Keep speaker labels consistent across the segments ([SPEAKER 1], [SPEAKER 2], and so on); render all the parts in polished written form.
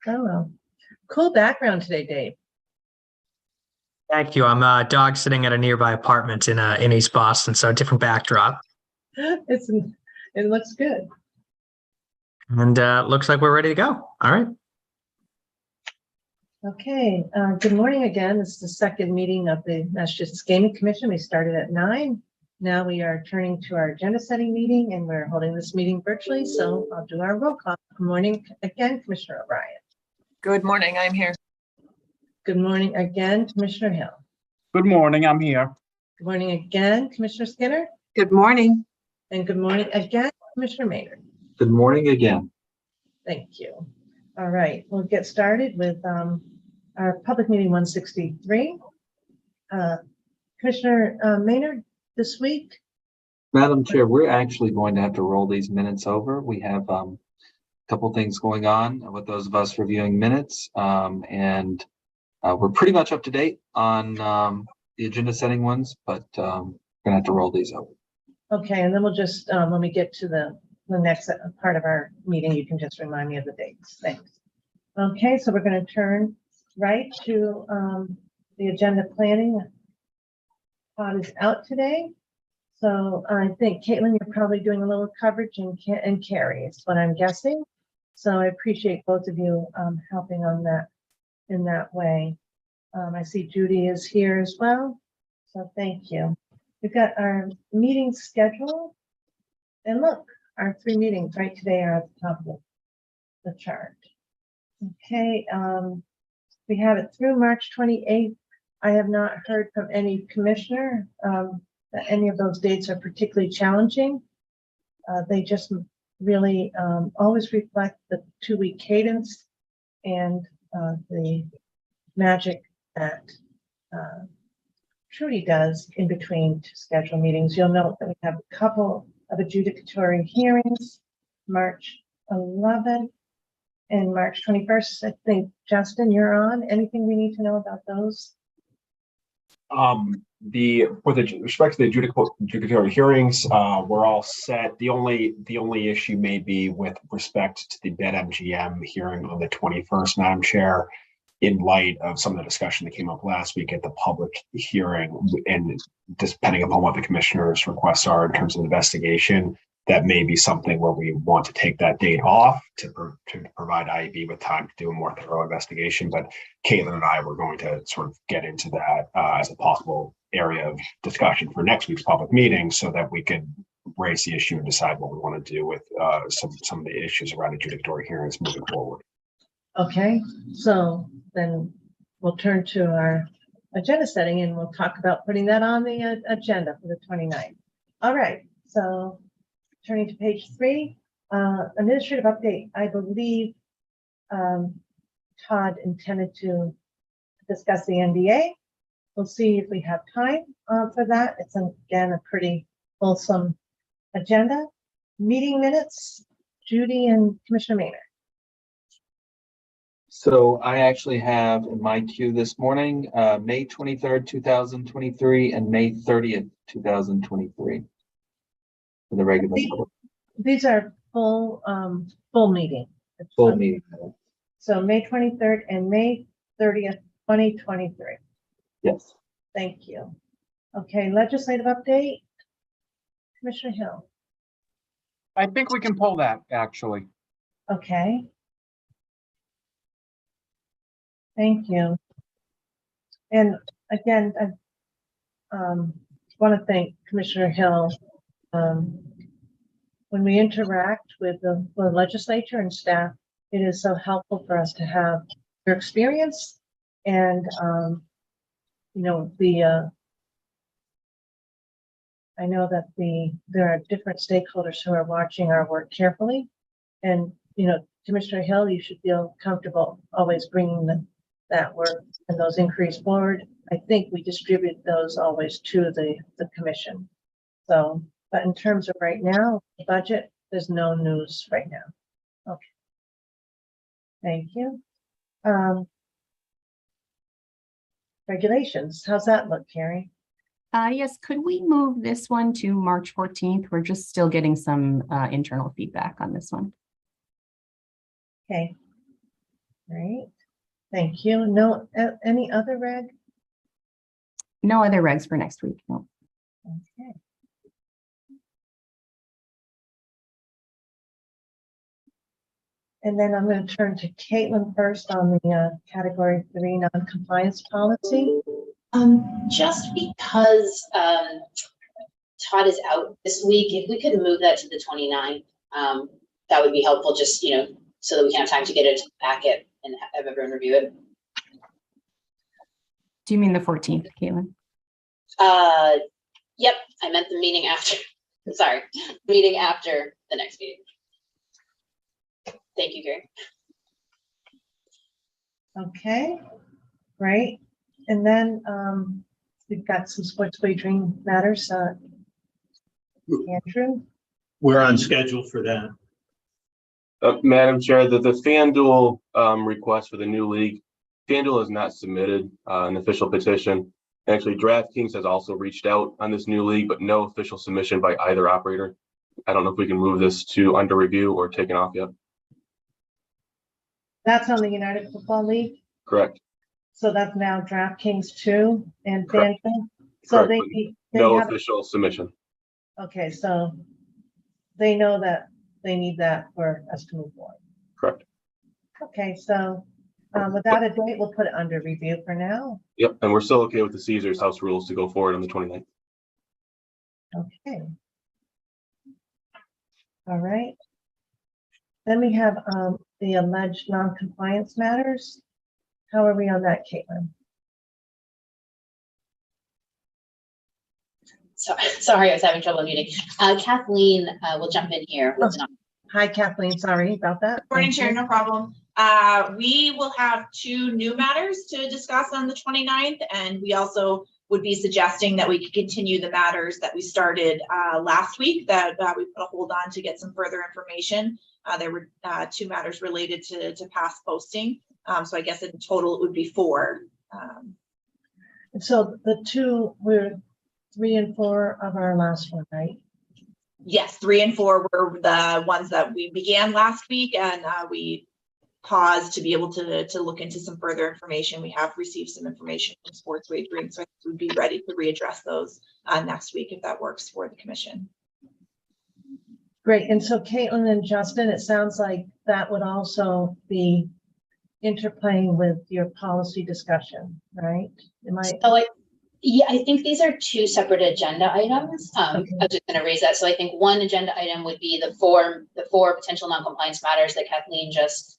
[SPEAKER 1] Oh, well. Cool background today, Dave.
[SPEAKER 2] Thank you. I'm dog sitting at a nearby apartment in East Boston, so a different backdrop.
[SPEAKER 1] It looks good.
[SPEAKER 2] And looks like we're ready to go. All right.
[SPEAKER 1] Okay. Good morning again. This is the second meeting of the Massachusetts Gaming Commission. We started at 9. Now we are turning to our agenda setting meeting, and we're holding this meeting virtually. So I'll do our roll call. Good morning again, Commissioner O'Brien.
[SPEAKER 3] Good morning. I'm here.
[SPEAKER 1] Good morning again, Commissioner Hill.
[SPEAKER 4] Good morning. I'm here.
[SPEAKER 1] Good morning again, Commissioner Skinner.
[SPEAKER 3] Good morning.
[SPEAKER 1] And good morning again, Commissioner Maynard.
[SPEAKER 5] Good morning again.
[SPEAKER 1] Thank you. All right, we'll get started with our public meeting 163. Commissioner Maynard, this week.
[SPEAKER 5] Madam Chair, we're actually going to have to roll these minutes over. We have a couple things going on with those of us reviewing minutes, and we're pretty much up to date on the agenda setting ones, but we're going to have to roll these over.
[SPEAKER 1] Okay, and then we'll just, when we get to the next part of our meeting, you can just remind me of the dates. Thanks. Okay, so we're going to turn right to the agenda planning. Todd is out today. So I think, Caitlin, you're probably doing a little coverage, and Carrie is what I'm guessing. So I appreciate both of you helping on that in that way. I see Judy is here as well. So thank you. We've got our meeting schedule. And look, our 3 meetings right today are at the top of the chart. Okay, we have it through March 28th. I have not heard from any commissioner that any of those dates are particularly challenging. They just really always reflect the 2-week cadence and the magic that Trudy does in between to schedule meetings. You'll note that we have a couple of adjudicatory hearings, March 11th and March 21st. I think, Justin, you're on. Anything we need to know about those?
[SPEAKER 4] With respect to the adjudicatory hearings, we're all set. The only issue may be with respect to the BetMGM hearing on the 21st, Madam Chair, in light of some of the discussion that came up last week at the public hearing, and depending upon what the commissioner's requests are in terms of investigation, that may be something where we want to take that date off to provide IAB with time to do a more thorough investigation. But Caitlin and I were going to sort of get into that as a possible area of discussion for next week's public meeting, so that we could raise the issue and decide what we want to do with some of the issues around adjudicatory hearings moving forward.
[SPEAKER 1] Okay, so then we'll turn to our agenda setting, and we'll talk about putting that on the agenda for the 29th. All right, so turning to page 3, administrative update. I believe Todd intended to discuss the NDA. We'll see if we have time for that. It's, again, a pretty fulsome agenda. Meeting minutes, Judy and Commissioner Maynard.
[SPEAKER 5] So I actually have in my queue this morning, May 23rd, 2023 and May 30th, 2023. For the regular.
[SPEAKER 1] These are full meeting.
[SPEAKER 5] Full meeting.
[SPEAKER 1] So May 23rd and May 30th, 2023.
[SPEAKER 5] Yes.
[SPEAKER 1] Thank you. Okay, legislative update. Commissioner Hill.
[SPEAKER 4] I think we can pull that, actually.
[SPEAKER 1] Okay. Thank you. And again, I want to thank Commissioner Hill. When we interact with the legislature and staff, it is so helpful for us to have your experience and, you know, I know that there are different stakeholders who are watching our work carefully, and, you know, Commissioner Hill, you should feel comfortable always bringing that work and those inquiries forward. I think we distribute those always to the commission. So, but in terms of right now, the budget, there's no news right now. Okay. Thank you. Regulations, how's that look, Carrie?
[SPEAKER 6] Yes, could we move this one to March 14th? We're just still getting some internal feedback on this one.
[SPEAKER 1] Okay. Great. Thank you. No, any other reg?
[SPEAKER 6] No other regs for next week. No.
[SPEAKER 1] Okay. And then I'm going to turn to Caitlin first on the category 3 non-compliance policy.
[SPEAKER 7] Just because Todd is out this week, if we could move that to the 29th, that would be helpful, just, you know, so that we can have time to get it to the packet and have everyone review it.
[SPEAKER 6] Do you mean the 14th, Caitlin?
[SPEAKER 7] Yep, I meant the meeting after. Sorry, meeting after the next meeting. Thank you, Gary.
[SPEAKER 1] Okay, great. And then we've got some sports wagering matters. Andrew?
[SPEAKER 8] We're on schedule for that.
[SPEAKER 9] Madam Chair, the FanDuel request for the new league, FanDuel has not submitted an official petition. Actually, DraftKings has also reached out on this new league, but no official submission by either operator. I don't know if we can move this to under review or taken off yet.
[SPEAKER 1] That's on the United Football League.
[SPEAKER 9] Correct.
[SPEAKER 1] So that's now DraftKings 2 and
[SPEAKER 9] Correct.
[SPEAKER 1] FanDuel. So
[SPEAKER 9] Correct,
[SPEAKER 1] they
[SPEAKER 9] but no
[SPEAKER 1] have,
[SPEAKER 9] official submission.
[SPEAKER 1] okay, so they know that they need that for us to move forward.
[SPEAKER 9] Correct.
[SPEAKER 1] Okay, so without a date, we'll put it under review for now.
[SPEAKER 9] Yep, and we're still okay with the Caesars House rules to go forward on the 29th.
[SPEAKER 1] Okay. All right. Then we have the alleged non-compliance matters. How are we on that, Caitlin?
[SPEAKER 7] So, sorry, I was having trouble muting. Kathleen will jump in here.
[SPEAKER 1] Hi, Kathleen. Sorry about that.
[SPEAKER 10] Morning, Chair, no problem. We will have 2 new matters to discuss on the 29th, and we also would be suggesting that we could continue the matters that we started last week that we put a hold on to get some further information. There were 2 matters related to past posting. So I guess in total it would be 4.
[SPEAKER 1] So the 2 were 3 and 4 of our last one, right?
[SPEAKER 10] Yes, 3 and 4 were the ones that we began last week, and we paused to be able to look into some further information. We have received some information from sports wagering, so I think we'd be ready to readdress those next week if that works for the commission.
[SPEAKER 1] Great. And so Caitlin and Justin, it sounds like that would also be interplaying with your policy discussion, right?
[SPEAKER 7] Yeah, I think these are 2 separate agenda items.
[SPEAKER 1] Okay.
[SPEAKER 7] I was just going to raise that. So I think one agenda item would be the four potential non-compliance matters that Kathleen just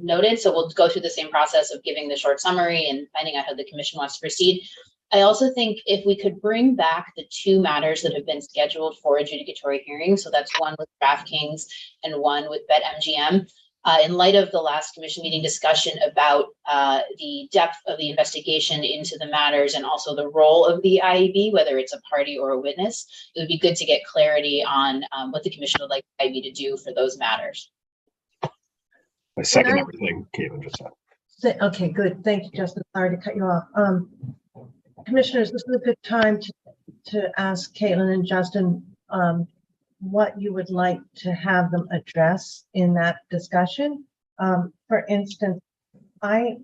[SPEAKER 7] noted. So we'll go through the same process of giving the short summary and finding out how the commission wants to proceed. I also think if we could bring back the 2 matters that have been scheduled for adjudicatory hearings, so that's one with DraftKings and one with BetMGM. In light of the last commission meeting discussion about the depth of the investigation into the matters and also the role of the IAB, whether it's a party or a witness, it would be good to get clarity on what the commission would like the IAB to do for those matters.
[SPEAKER 4] I second everything Caitlin just said.
[SPEAKER 1] Okay, good. Thank you, Justin. Sorry to cut you off. Commissioners, this is a good time to ask Caitlin and Justin what you would like to have them address in that discussion. For instance, I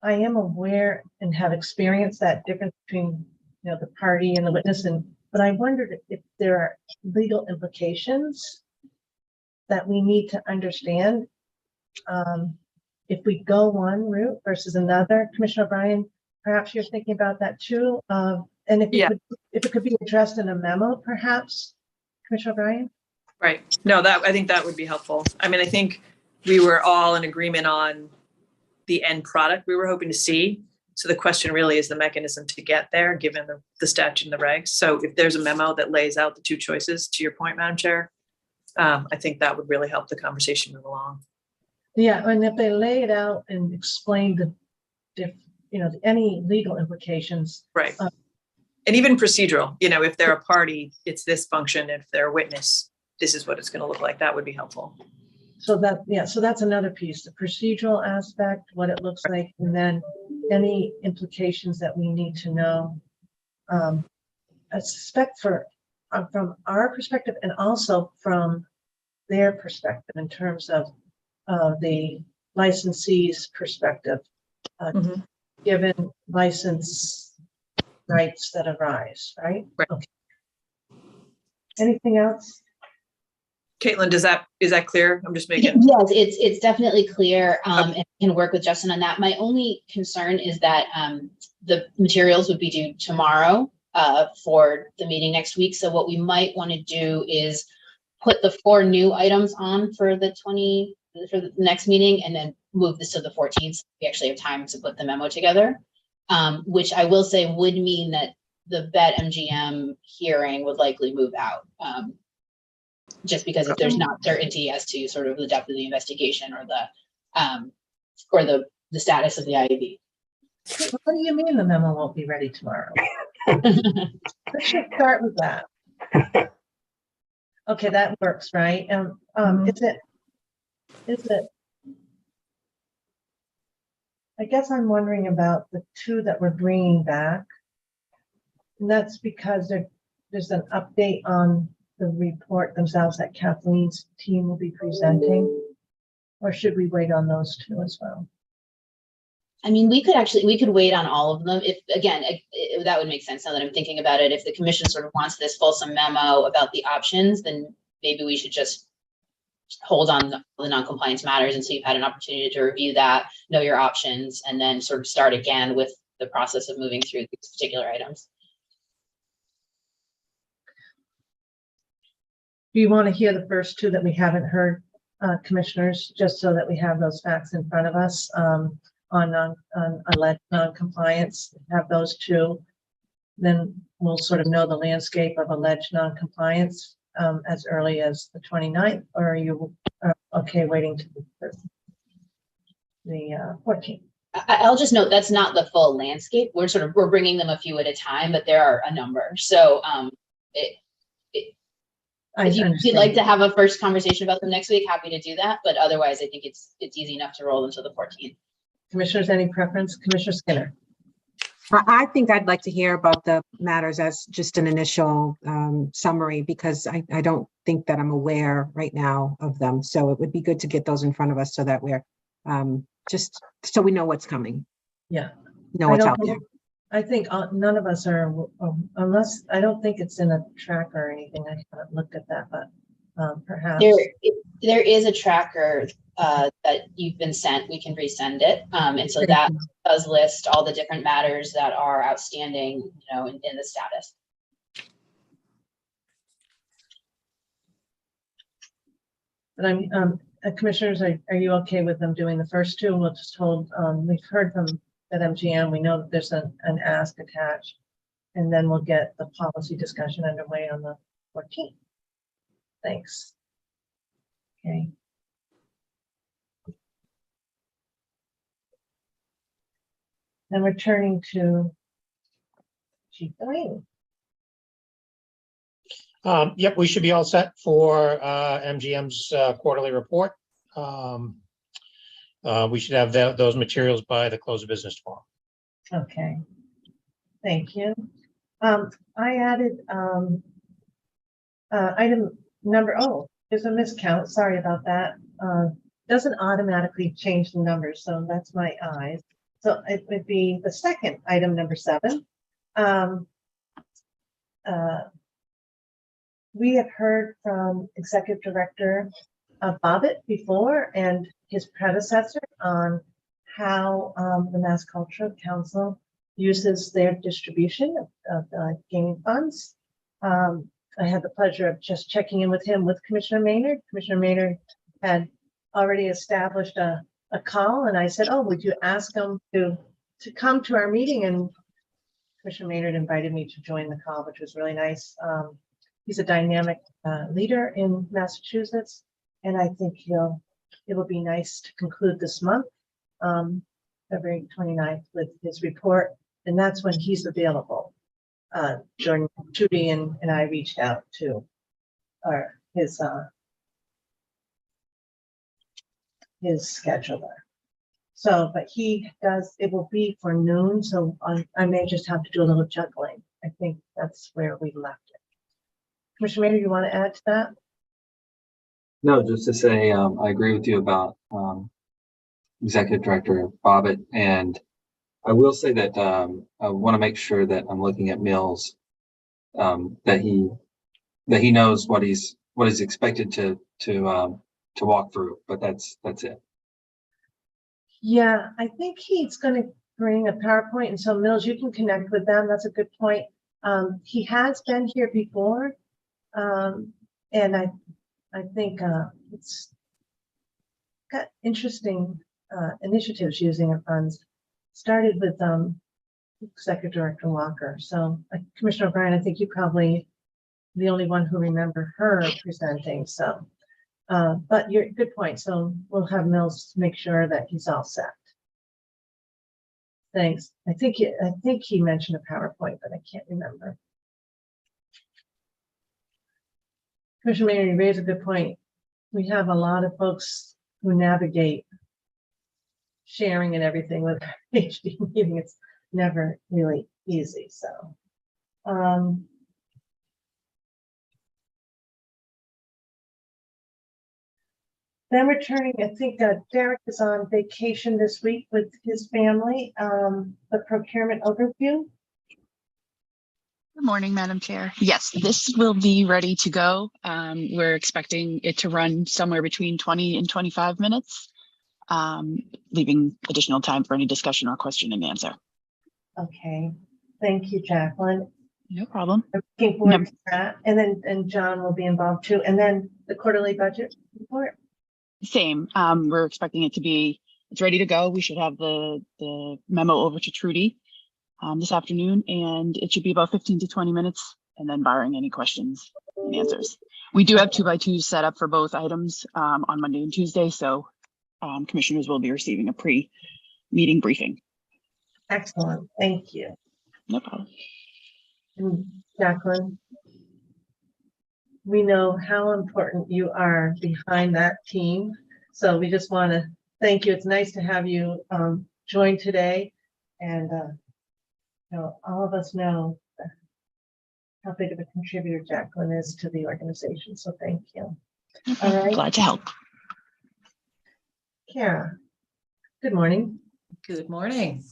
[SPEAKER 1] am aware and have experienced that difference between the party and the witness, but I wondered if there are legal implications that we need to understand if we go one route versus another. Commissioner O'Brien, perhaps you're thinking about that too. And if it could be addressed in a memo, perhaps, Commissioner O'Brien?
[SPEAKER 3] Right. No, I think that would be helpful. I mean, I think we were all in agreement on the end product we were hoping to see. So the question really is the mechanism to get there, given the statute and the regs. So if there's a memo that lays out the 2 choices, to your point, Madam Chair, I think that would really help the conversation move along.
[SPEAKER 1] Yeah, and if they lay it out and explain any legal implications.
[SPEAKER 3] Right. And even procedural, if they're a party, it's this function. If they're a witness, this is what it's going to look like. That would be helpful.
[SPEAKER 1] So that's another piece, the procedural aspect, what it looks like, and then any implications that we need to know. I suspect from our perspective and also from their perspective in terms of the licensee's perspective,
[SPEAKER 3] Mhm.
[SPEAKER 1] given license rights that arise, right?
[SPEAKER 3] Right.
[SPEAKER 1] Okay. Anything else?
[SPEAKER 3] Caitlin, is that clear? I'm just making.
[SPEAKER 7] Yes, it's definitely clear, and I can work with Justin on that. My only concern is that, the materials would be due tomorrow, for the meeting next week. So what we might want to do is put the 4 new items on for the next meeting and then move this to the 14th. We actually have time to put the memo together, which I will say would mean that the BET MGM hearing would likely move out. Just because if there's not certainty as to sort of the depth of the investigation or the status of the IAB.
[SPEAKER 1] What do you mean the memo won't be ready tomorrow? Let's just start with that. Okay, that works, right? Is it? I guess I'm wondering about the 2 that we're bringing back. And that's because there's an update on the report themselves that Kathleen's team will be presenting, or should we wait on those 2 as well?
[SPEAKER 7] I mean, we could wait on all of them if, again, that would make sense now that I'm thinking about it. If the commission sort of wants this fulsome memo about the options, then maybe we should just hold on the non-compliance matters until you've had an opportunity to review that, know your options, and then sort of start again with the process of moving through these particular items.
[SPEAKER 1] Do you want to hear the first 2 that we haven't heard, commissioners, just so that we have those facts in front of us, on alleged non-compliance? Have those 2, then we'll sort of know the landscape of alleged non-compliance as early as the 29th, or are you okay waiting to the 14th?
[SPEAKER 7] I'll just note that's not the full landscape. We're bringing them a few at a time, but there are a number. So if you'd like to have a first conversation about them next week, happy to do that. But otherwise, I think it's easy enough to roll into the 14th.
[SPEAKER 1] Commissioners, any preference? Commissioner Skinner.
[SPEAKER 11] I think I'd like to hear about the matters as just an initial summary, because I don't think that I'm aware right now of them. So it would be good to get those in front of us so that we're just so we know what's coming.
[SPEAKER 1] Yeah.
[SPEAKER 11] Know what's out there.
[SPEAKER 1] I think none of us are, unless, I don't think it's in a tracker or anything. I haven't looked at that, but perhaps.
[SPEAKER 7] There is a tracker that you've been sent. We can resend it. And so that does list all the different matters that are outstanding, in the status.
[SPEAKER 1] But I'm, commissioners, are you okay with them doing the first 2? We'll just hold, we've heard from at MGM, we know that there's an ask attached, and then we'll get the policy discussion underway on the 14th. Thanks. Okay. Then we're turning to Chief Delaney.
[SPEAKER 8] Yep, we should be all set for MGM's quarterly report. We should have those materials by the close of business tomorrow.
[SPEAKER 1] Okay, thank you. I added item number, there's a miscount, sorry about that. Doesn't automatically change the numbers, so that's my eyes. So it would be the second item, number 7. We have heard from Executive Director Bobbitt before and his predecessor on how the Mass Cultural Council uses their distribution of gaming funds. I had the pleasure of just checking in with him with Commissioner Maynard. Commissioner Maynard had already established a call, and I said, would you ask him to come to our meeting? And Commissioner Maynard invited me to join the call, which was really nice. He's a dynamic leader in Massachusetts, and I think it will be nice to conclude this month, February 29th, with his report, and that's when he's available. Jordan, Judy, and I reached out to his scheduler. So, but he does, it will be for noon, so I may just have to do a little juggling. I think that's where we left it. Commissioner Maynard, you want to add to that?
[SPEAKER 5] No, just to say, I agree with you about Executive Director Bobbitt, and I will say that I want to make sure that I'm looking at Mills, that he knows what he's expected to walk through. But that's it.
[SPEAKER 1] Yeah, I think he's going to bring a PowerPoint, and so Mills, you can connect with them. That's a good point. He has been here before, and I think it's got interesting initiatives using our funds. Started with Executive Director Walker. So Commissioner O'Brien, I think you probably the only one who remember her presenting. So, but you're good point. So we'll have Mills make sure that he's all set. Thanks. I think he mentioned a PowerPoint, but I can't remember. Commissioner Mayor, you raise a good point. We have a lot of folks who navigate sharing and everything with HD meeting. It's never really easy. So, then returning, I think Derek is on vacation this week with his family. The procurement overview.
[SPEAKER 12] Good morning, Madam Chair. Yes, this will be ready to go. We're expecting it to run somewhere between 20 and 25 minutes, leaving additional time for any discussion or question and answer.
[SPEAKER 1] Okay, thank you, Jacqueline.
[SPEAKER 12] No problem.
[SPEAKER 1] I'm looking forward to that. And then John will be involved too. And then the quarterly budget report.
[SPEAKER 12] Same. We're expecting it to be, it's ready to go. We should have the memo over to Trudy this afternoon, and it should be about 15 to 20 minutes, and then barring any questions and answers. We do have 2x2s set up for both items on Monday and Tuesday, so commissioners will be receiving a pre-meeting briefing.
[SPEAKER 1] Excellent, thank you.
[SPEAKER 12] No problem.
[SPEAKER 1] And Jacqueline, we know how important you are behind that team, so we just want to thank you. It's nice to have you join today, and you know, all of us know how big of a contributor Jacqueline is to the organization, so thank you. All right.
[SPEAKER 12] Glad to help.
[SPEAKER 1] Kara, good morning.
[SPEAKER 13] Good morning.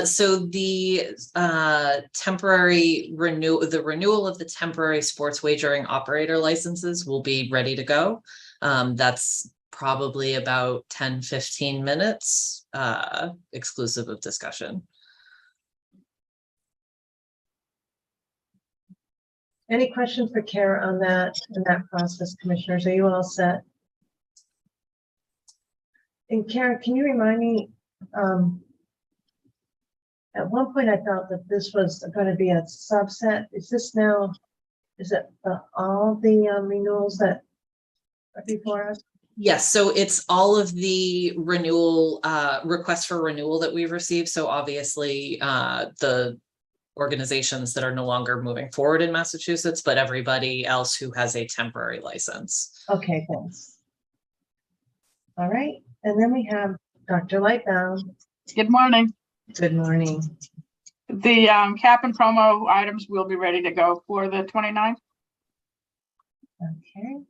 [SPEAKER 13] So the temporary renewal of the temporary sports wagering operator licenses will be ready to go. That's probably about 10-15 minutes, exclusive of discussion.
[SPEAKER 1] Any questions for Kara on that process, commissioners? Are you all set? And Kara, can you remind me, at one point I felt that this was going to be a subset. Is this now, is it all the renewals that are before us?
[SPEAKER 13] Yes, so it's all of the renewal requests for renewal that we've received. So obviously the organizations that are no longer moving forward in Massachusetts, but everybody else who has a temporary license.
[SPEAKER 1] Okay, thanks. All right, and then we have Dr. Lightbound.
[SPEAKER 14] Good morning.
[SPEAKER 1] Good morning.
[SPEAKER 14] The cap and promo items will be ready to go for the 29th.
[SPEAKER 1] Okay.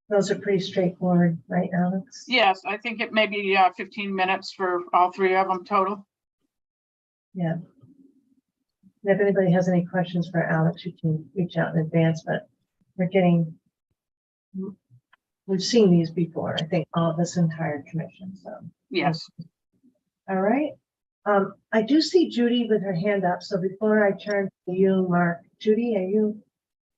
[SPEAKER 1] Those are pretty straightforward, right, Alex?
[SPEAKER 14] Yes, I think it may be 15 minutes for all three of them total.
[SPEAKER 1] Yeah. If anybody has any questions for Alex, you can reach out in advance, but we've seen these before, I think, all of this entire commission, so.
[SPEAKER 14] Yes.
[SPEAKER 1] All right. I do see Judy with her hand up, so before I turn to you, Mark, Judy,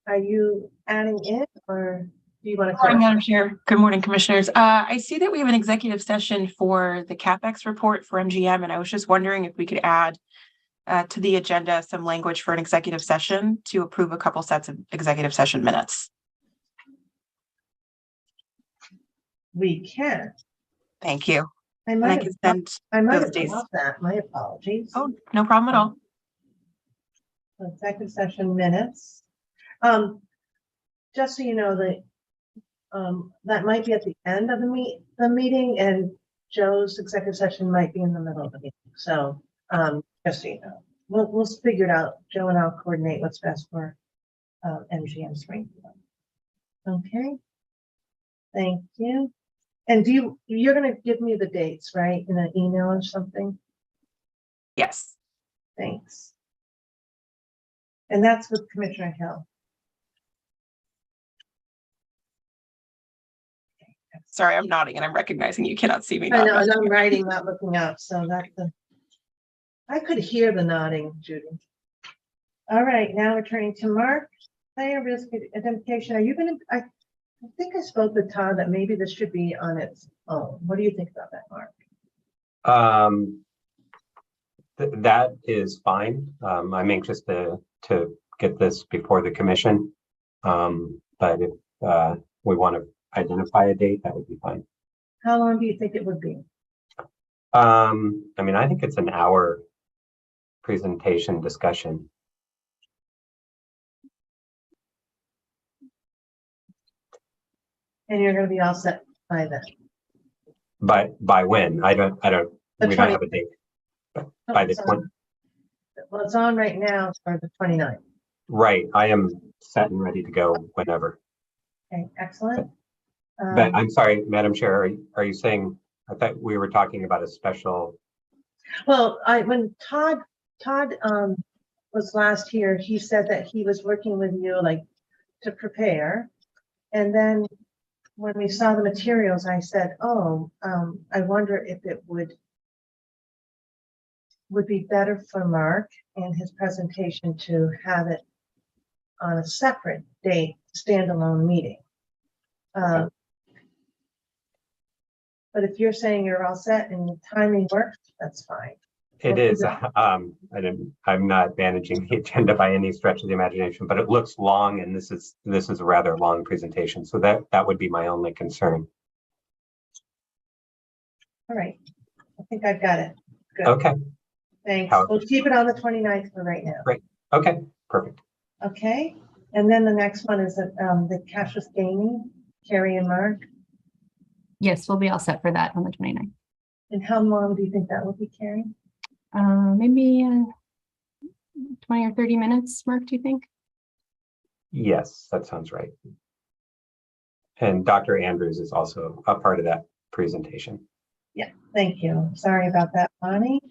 [SPEAKER 1] are you adding in, or do you want to?
[SPEAKER 15] Good morning, Madam Chair. Good morning, commissioners. I see that we have an executive session for the CapEx report for MGM, and I was just wondering if we could add to the agenda some language for an executive session to approve a couple sets of executive session minutes.
[SPEAKER 1] We can.
[SPEAKER 15] Thank you.
[SPEAKER 1] I might have
[SPEAKER 15] days.
[SPEAKER 1] lost that. My apologies.
[SPEAKER 15] Oh, no problem at all.
[SPEAKER 1] Executive session minutes. Just so you know, that might be at the end of the meeting, and Joe's executive session might be in the middle of the meeting. So just so you know, we'll figure it out. Joe and I'll coordinate what's best for MGM Springfield. Okay. Thank you. And you're going to give me the dates, right, in an email or something?
[SPEAKER 15] Yes.
[SPEAKER 1] Thanks. And that's with Commissioner Hill.
[SPEAKER 15] Sorry, I'm nodding and I'm recognizing you cannot see me.
[SPEAKER 1] I know,
[SPEAKER 15] nod.
[SPEAKER 1] and I'm writing, not looking up, so that's the, I could hear the nodding, Judy. All right, now we're turning to Mark. Player risk identification. Are you gonna, I think I spoke with Todd that maybe this should be on its own. What do you think about that, Mark?
[SPEAKER 16] That is fine. I'm anxious to get this before the commission. But if we want to identify a date, that would be fine.
[SPEAKER 1] How long do you think it would be?
[SPEAKER 16] I mean, I think it's an hour presentation discussion.
[SPEAKER 1] And you're gonna be all set by then?
[SPEAKER 16] By when? We don't have a date. But by the 20.
[SPEAKER 1] Well, it's on right now for the 29th.
[SPEAKER 16] Right. I am set and ready to go whenever.
[SPEAKER 1] Okay, excellent.
[SPEAKER 16] But I'm sorry, Madam Chair, are you saying, I thought we were talking about a special.
[SPEAKER 1] Well, when Todd was last here, he said that he was working with you like to prepare. And then when we saw the materials, I said, oh, I wonder if it would be better for Mark in his presentation to have it on a separate date, standalone meeting.
[SPEAKER 16] Okay.
[SPEAKER 1] But if you're saying you're all set and the timing works, that's fine.
[SPEAKER 16] It is. I'm not managing the agenda by any stretch of the imagination, but it looks long, and this is a rather long presentation. So that would be my only concern.
[SPEAKER 1] All right. I think I've got it. Good.
[SPEAKER 16] Okay.
[SPEAKER 1] Thanks. We'll keep it on the 29th for right now.
[SPEAKER 16] Great. Okay. Perfect.
[SPEAKER 1] Okay. And then the next one is the cashless gaming, Carrie and Mark.
[SPEAKER 6] Yes, we'll be all set for that on the 29th.
[SPEAKER 1] And how long do you think that will be, Carrie?
[SPEAKER 6] Maybe 20 or 30 minutes, Mark, do you think?
[SPEAKER 16] Yes, that sounds right. And Dr. Andrews is also a part of that presentation.
[SPEAKER 1] Yeah, thank you. Sorry about that, Bonnie.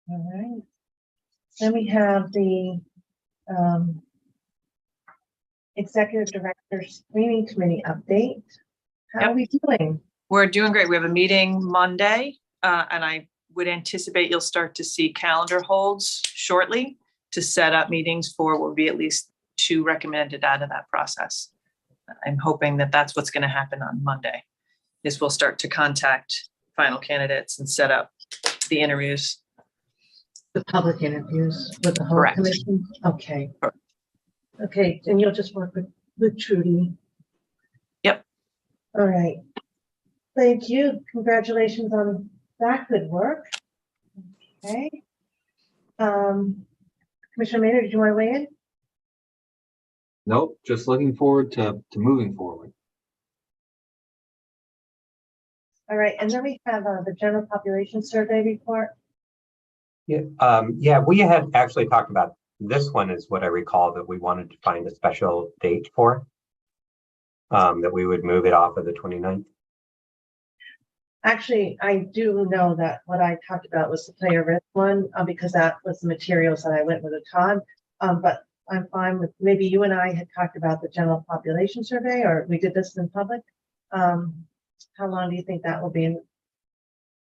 [SPEAKER 1] All right. Then we have the Executive Director Screening Committee update. How are we doing?
[SPEAKER 3] We're doing great. We have a meeting Monday, and I would anticipate you'll start to see calendar holds shortly to set up meetings for what will be at least 2 recommended out of that process. I'm hoping that that's what's going to happen on Monday, is we'll start to contact final candidates and set up the interviews.
[SPEAKER 1] The public interviews with the whole
[SPEAKER 3] Correct.
[SPEAKER 1] commission? Okay.
[SPEAKER 3] Correct.
[SPEAKER 1] Okay, and you'll just work with Trudy.
[SPEAKER 3] Yep.
[SPEAKER 1] All right. Thank you. Congratulations on that good work. Okay. Commissioner Maynard, did you want to weigh in?
[SPEAKER 5] Nope, just looking forward to moving forward.
[SPEAKER 1] All right, and then we have the general population survey report.
[SPEAKER 16] Yeah, we had actually talked about this one is what I recall that we wanted to find a special date for. That we would move it off of the 29th.
[SPEAKER 1] Actually, I do know that what I talked about was the player risk one, because that was the materials that I went with Todd. But I'm fine with, maybe you and I had talked about the general population survey, or we did this in public. How long do you think that will be?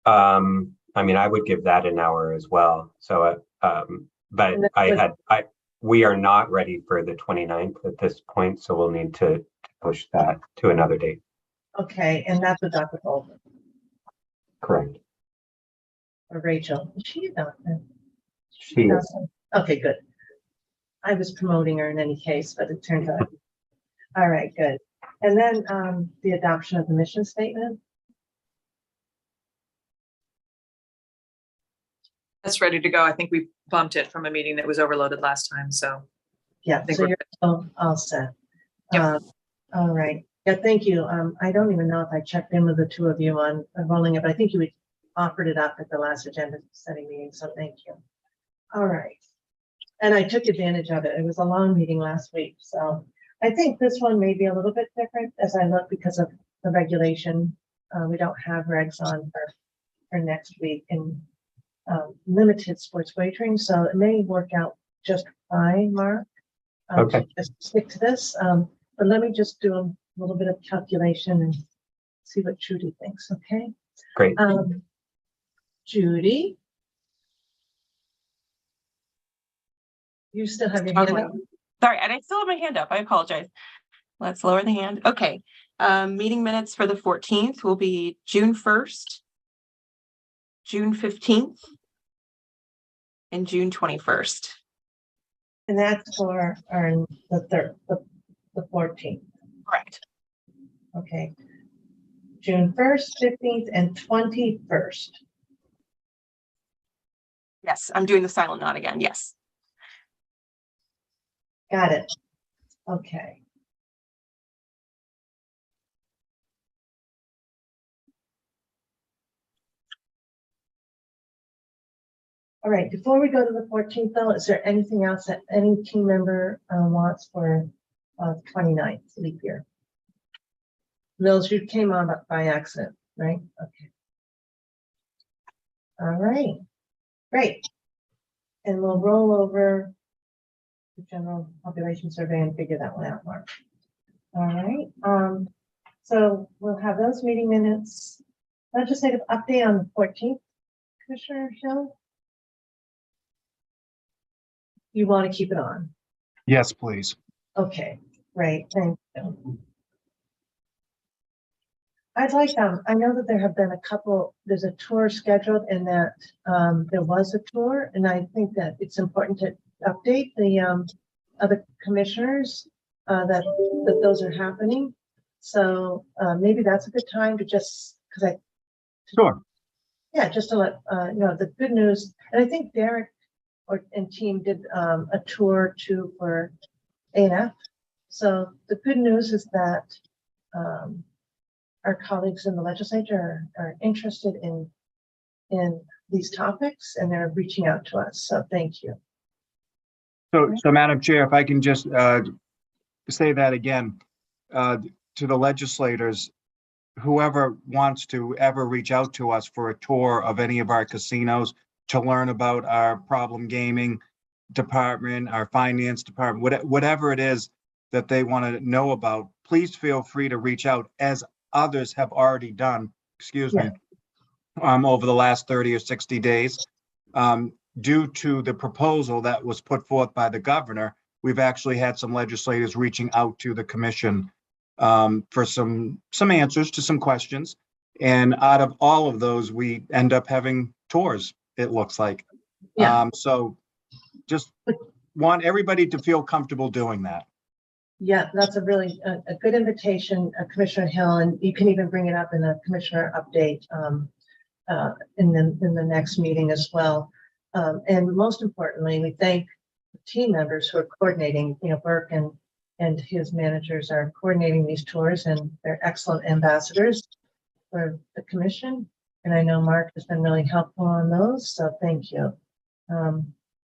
[SPEAKER 16] I mean, I would give that an hour as well. So, but we are not ready for the 29th at this point, so we'll need to push that to another date.
[SPEAKER 1] Okay, and that's with Dr. Goldman.
[SPEAKER 16] Correct.
[SPEAKER 1] Or Rachel. Is she a doctor?
[SPEAKER 16] She is.
[SPEAKER 1] Okay, good. I was promoting her in any case, but it turns out. All right, good. And then the adoption of the mission statement.
[SPEAKER 3] That's ready to go. I think we bumped it from a meeting that was overloaded last time, so.
[SPEAKER 1] Yeah,
[SPEAKER 3] think
[SPEAKER 1] so
[SPEAKER 3] we're
[SPEAKER 1] you're all set.
[SPEAKER 3] Yep.
[SPEAKER 1] All right. Yeah, thank you. I don't even know if I checked in with the 2 of you on rolling it, but I think you offered it up at the last agenda setting meeting, so thank you. All right. And I took advantage of it. It was a long meeting last week, so I think this one may be a little bit different as I look because of the regulation. We don't have regs on for next week and limited sports wagering, so it may work out just fine, Mark.
[SPEAKER 16] Okay.
[SPEAKER 1] Just stick to this, but let me just do a little bit of calculation and see what Judy thinks, okay?
[SPEAKER 16] Great.
[SPEAKER 1] Judy? You still have your hand up?
[SPEAKER 15] Sorry, and I still have my hand up. I apologize. Let's lower the hand. Okay. Meeting minutes for the 14th will be June 1st, June 15th, and June 21st.
[SPEAKER 1] And that's for the 14th.
[SPEAKER 15] Correct.
[SPEAKER 1] Okay. June 1st, 15th, and 21st.
[SPEAKER 15] Yes, I'm doing the silent nod again. Yes.
[SPEAKER 1] Got it. Okay. All right, before we go to the 14th though, is there anything else that any team member wants for 29th leap year? Mills, you came on by accident, right? Okay. All right, great. And we'll roll over the general population survey and figure that one out, Mark. All right, so we'll have those meeting minutes. Legislative update on the 14th, Commissioner Hill. You want to keep it on?
[SPEAKER 4] Yes, please.
[SPEAKER 1] Okay, great, thank you. I'd like, I know that there have been a couple, there's a tour scheduled and that there was a tour, and I think that it's important to update the other commissioners that those are happening. So maybe that's a good time to just,
[SPEAKER 4] Sure.
[SPEAKER 1] Yeah, just to let you know the good news. And I think Derek and team did a tour too for A&F. So the good news is that our colleagues in the legislature are interested in these topics and they're reaching out to us. So thank you.
[SPEAKER 17] So Madam Chair, if I can just say that again to the legislators, whoever wants to ever reach out to us for a tour of any of our casinos to learn about our problem gaming department, our finance department, whatever it is that they want to know about, please feel free to reach out, as others have already done, over the last 30 or 60 days. Due to the proposal that was put forth by the governor, we've actually had some legislators reaching out to the commission for some answers to some questions. And out of all of those, we end up having tours, it looks like. So just want everybody to feel comfortable doing that.
[SPEAKER 1] Yeah, that's a really a good invitation, Commissioner Hill, and you can even bring it up in a commissioner update in the next meeting as well. And most importantly, we thank the team members who are coordinating. You know, Burke and his managers are coordinating these tours, and they're excellent ambassadors for the commission. And I know Mark has been really helpful on those, so thank you.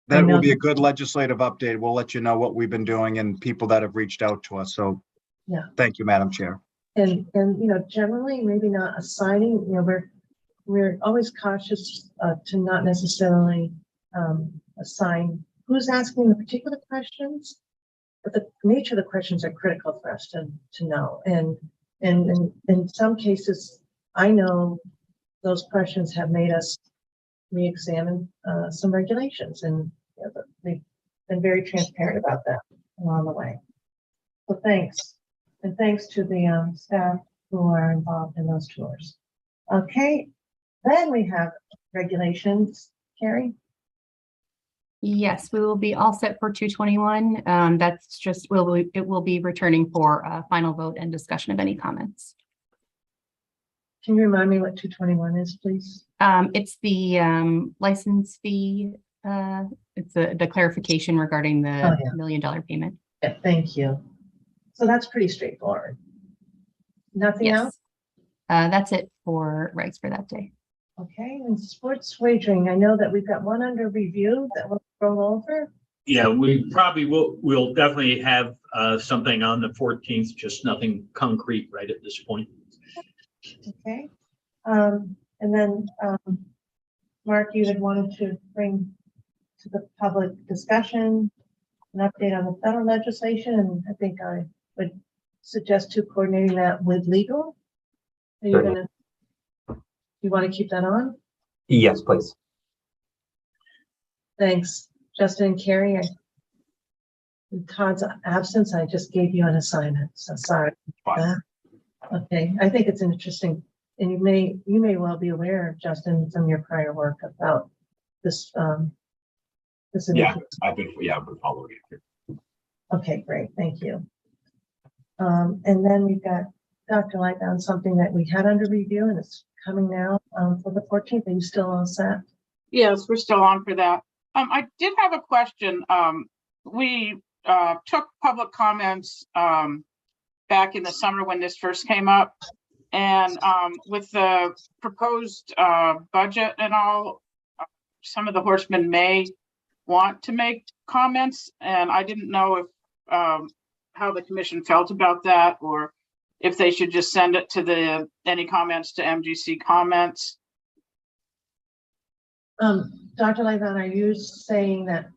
[SPEAKER 17] That will be a good legislative update. We'll let you know what we've been doing and people that have reached out to us. So
[SPEAKER 1] yeah,
[SPEAKER 17] thank you, Madam Chair.
[SPEAKER 1] And you know, generally maybe not assigning, you know, we're always cautious to not necessarily assign who's asking the particular questions, but the nature of the questions are critical for us to know. And in some cases, I know those questions have made us re-examine some regulations, and you know, we've been very transparent about that along the way. So thanks, and thanks to the staff who are involved in those tours. Okay, then we have regulations. Carrie?
[SPEAKER 6] Yes, we will be all set for 221. That's just, it will be returning for a final vote and discussion of any comments.
[SPEAKER 1] Can you remind me what 221 is, please?
[SPEAKER 6] It's the license fee. It's the clarification regarding the $1 million payment.
[SPEAKER 1] Yeah, thank you. So that's pretty straightforward. Nothing else?
[SPEAKER 6] That's it for regs for that day.
[SPEAKER 1] Okay, and sports wagering, I know that we've got one under review that we'll roll over.
[SPEAKER 18] Yeah, we probably we'll definitely have something on the 14th, just nothing concrete right at this point.
[SPEAKER 1] Okay. And then, Mark, you had wanted to bring to the public discussion an update on the federal legislation, and I think I would suggest to coordinating that with legal. Are you
[SPEAKER 16] Certainly.
[SPEAKER 1] you want to keep that on?
[SPEAKER 16] Yes, please.
[SPEAKER 1] Thanks. Justin and Carrie, in Todd's absence, I just gave you an assignment, so sorry. Okay, I think it's interesting, and you may well be aware, Justin, from your prior work about this, this
[SPEAKER 4] Yeah,
[SPEAKER 1] initiative.
[SPEAKER 4] I've been following it.
[SPEAKER 1] Okay, great, thank you. And then we've got Dr. Lightbound, something that we had under review and it's coming now for the 14th. Are you still on set?
[SPEAKER 14] Yes, we're still on for that. I did have a question. We took public comments back in the summer when this first came up. And with the proposed budget and all, some of the horsemen may want to make comments. And I didn't know if how the commission felt about that, or if they should just send it to any comments to MGC comments.
[SPEAKER 1] Dr. Lightbound, are you saying that,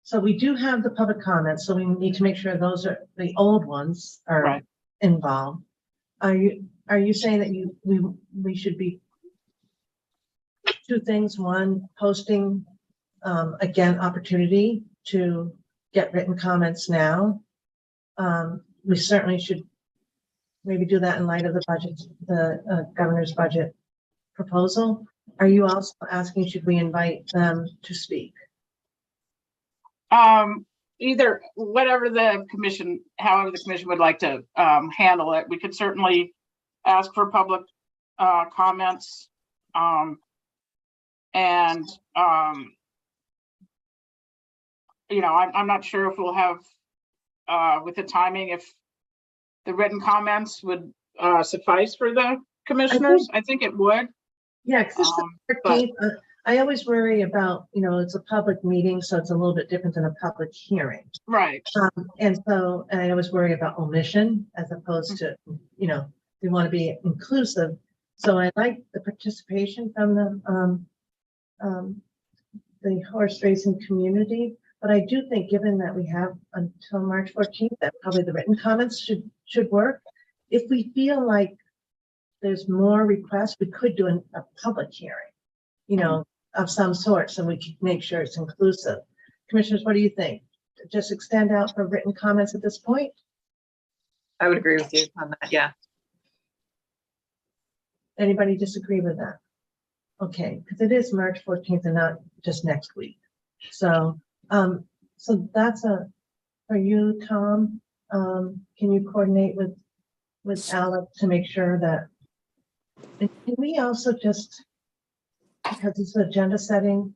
[SPEAKER 1] so we do have the public comments, so we need to make sure those are the old ones are
[SPEAKER 14] Right.
[SPEAKER 1] involved. Are you saying that we should be two things? One, posting again opportunity to get written comments now. We certainly should maybe do that in light of the budget, the governor's budget proposal. Are you also asking, should we invite them to speak?
[SPEAKER 14] Either whatever the commission, however the commission would like to handle it. We could certainly ask for public comments. You know, I'm not sure if we'll have with the timing, if the written comments would suffice for the commissioners. I think it would.
[SPEAKER 1] Yeah, because I always worry about, you know, it's a public meeting, so it's a little bit different than a public hearing.
[SPEAKER 14] Right.
[SPEAKER 1] And I always worry about omission as opposed to, you know, we want to be inclusive. So I like the participation from the horse racing community. But I do think, given that we have until March 14th, that probably the written comments should work. If we feel like there's more requests, we could do a public hearing, you know, of some sort, so we can make sure it's inclusive. Commissioners, what do you think? Just extend out for written comments at this point?
[SPEAKER 3] I would agree with you on that. Yeah.
[SPEAKER 1] Anybody disagree with that? Okay, because it is March 14th and not just next week. So, so that's for you, Tom. Can you coordinate with Alex to make sure that, and can we also just, because it's agenda setting,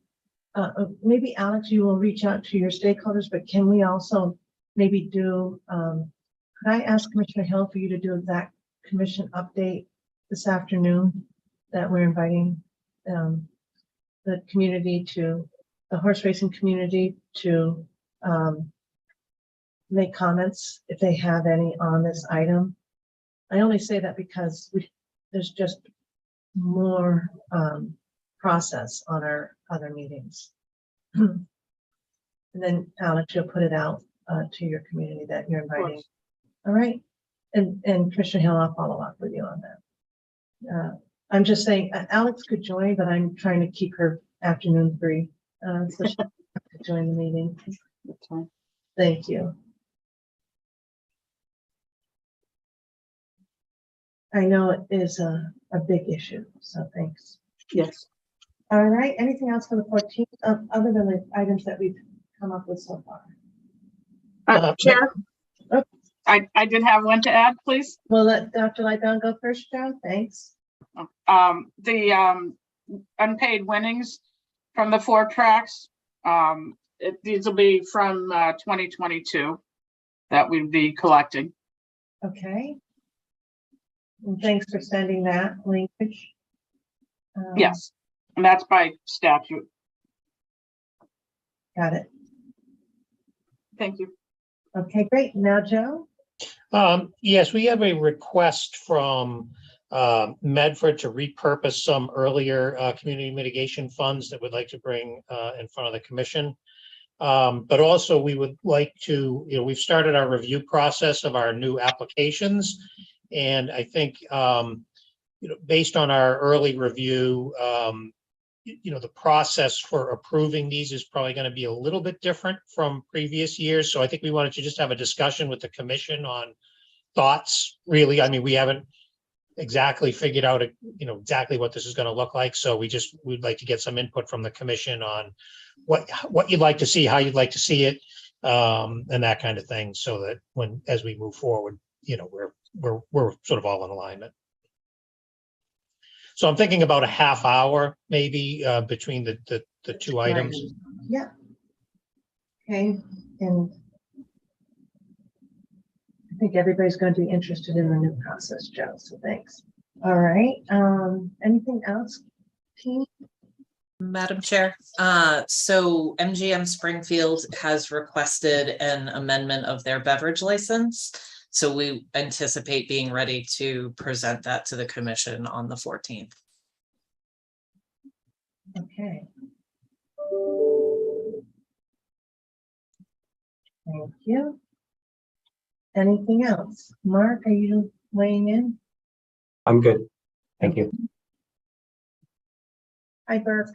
[SPEAKER 1] maybe Alex, you will reach out to your stakeholders, but can we also maybe do, could I ask Commissioner Hill for you to do that commission update this afternoon, that we're inviting the community to, the horse racing community to make comments if they have any on this item. I only say that because there's just more process on our other meetings. And then Alex, you'll put it out to your community that you're inviting. All right. And Commissioner Hill, I'll follow up with you on that. I'm just saying Alex could join, but I'm trying to keep her afternoon free. So she can join the meeting.
[SPEAKER 14] That's fine.
[SPEAKER 1] Thank you. I know it is a big issue, so thanks.
[SPEAKER 14] Yes.
[SPEAKER 1] All right, anything else for the 14th, other than the items that we've come up with so far?
[SPEAKER 14] Chair, I did have one to add, please.
[SPEAKER 1] We'll let Dr. Lightbound go first, Joe. Thanks.
[SPEAKER 14] The unpaid winnings from the 4 tracks, these will be from 2022 that we'd be collecting.
[SPEAKER 1] Okay. And thanks for sending that linkage.
[SPEAKER 14] Yes, and that's by statute.
[SPEAKER 1] Got it.
[SPEAKER 14] Thank you.
[SPEAKER 1] Okay, great. Now, Joe?
[SPEAKER 8] Yes, we have a request from Medford to repurpose some earlier community mitigation funds that we'd like to bring in front of the commission. But also we would like to, we've started our review process of our new applications. And I think, based on our early review, the process for approving these is probably going to be a little bit different from previous years. So I think we wanted to just have a discussion with the commission on thoughts, really. I mean, we haven't exactly figured out, exactly what this is going to look like. So we'd like to get some input from the commission on what you'd like to see, how you'd like to see it, and that kind of thing. So that as we move forward, we're sort of all in alignment. So I'm thinking about a half hour, maybe, between the two items.
[SPEAKER 1] Yeah. Okay, and I think everybody's going to be interested in the new process, Joe, so thanks. All right, anything else, team?
[SPEAKER 13] Madam Chair, so MGM Springfield has requested an amendment of their beverage license. So we anticipate being ready to present that to the commission on the 14th.
[SPEAKER 1] Okay. Thank you. Anything else? Mark, are you weighing in?
[SPEAKER 16] I'm good. Thank you.
[SPEAKER 1] Hi, Burke.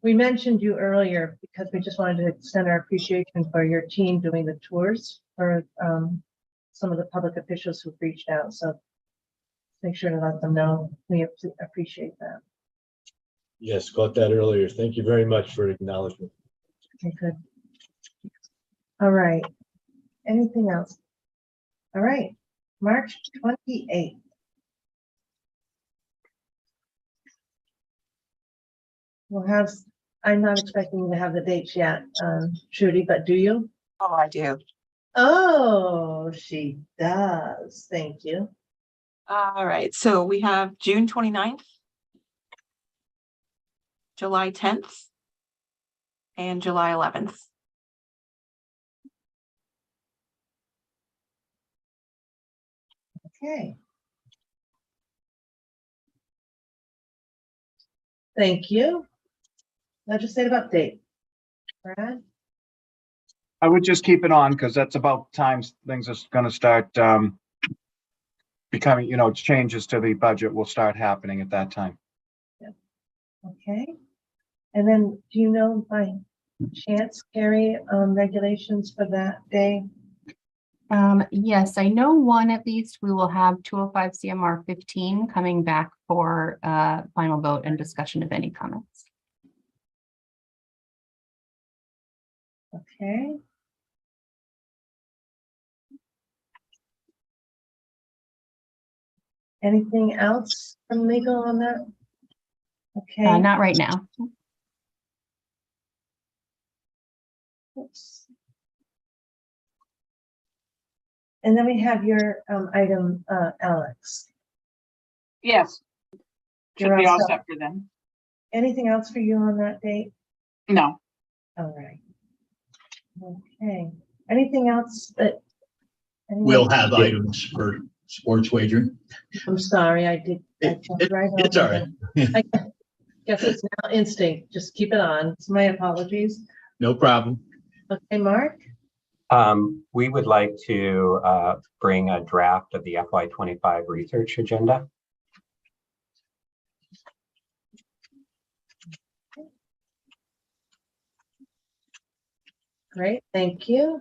[SPEAKER 1] We mentioned you earlier because we just wanted to extend our appreciation for your team doing the tours for some of the public officials who've reached out. So make sure to let them know we appreciate that.
[SPEAKER 19] Yes, got that earlier. Thank you very much for acknowledgement.
[SPEAKER 1] Okay, good. All right. Anything else? All right. March 28th. We'll have, I'm not expecting you to have the dates yet, Trudy, but do you?
[SPEAKER 15] Oh, I do.
[SPEAKER 1] Oh, she does. Thank you.
[SPEAKER 15] All right, so we have June 29th, July 10th, and July 11th.
[SPEAKER 1] Okay. Thank you. Legislative update. Brad?
[SPEAKER 17] I would just keep it on because that's about times things are going to start becoming, changes to the budget will start happening at that time.
[SPEAKER 1] Yeah. Okay. And then do you know by chance, Carrie, regulations for that day?
[SPEAKER 6] Yes, I know one at least. We will have 205 CMR 15 coming back for final vote and discussion of any comments.
[SPEAKER 1] Okay. Anything else from legal on that? Okay.
[SPEAKER 6] Not right now.
[SPEAKER 1] Oops. And then we have your item, Alex.
[SPEAKER 14] Yes. Should
[SPEAKER 1] You're
[SPEAKER 14] be
[SPEAKER 1] all
[SPEAKER 14] all
[SPEAKER 1] set.
[SPEAKER 14] set for them.
[SPEAKER 1] Anything else for you on that date?
[SPEAKER 14] No.
[SPEAKER 1] All right. Okay. Anything else that?
[SPEAKER 18] We'll have items for sports wagering.
[SPEAKER 1] I'm sorry, I did.
[SPEAKER 18] It's all right.
[SPEAKER 1] I guess it's now instinct. Just keep it on. It's my apologies.
[SPEAKER 18] No problem.
[SPEAKER 1] Okay, Mark?
[SPEAKER 16] We would like to bring a draft of the FY25 research agenda.
[SPEAKER 1] Great, thank you.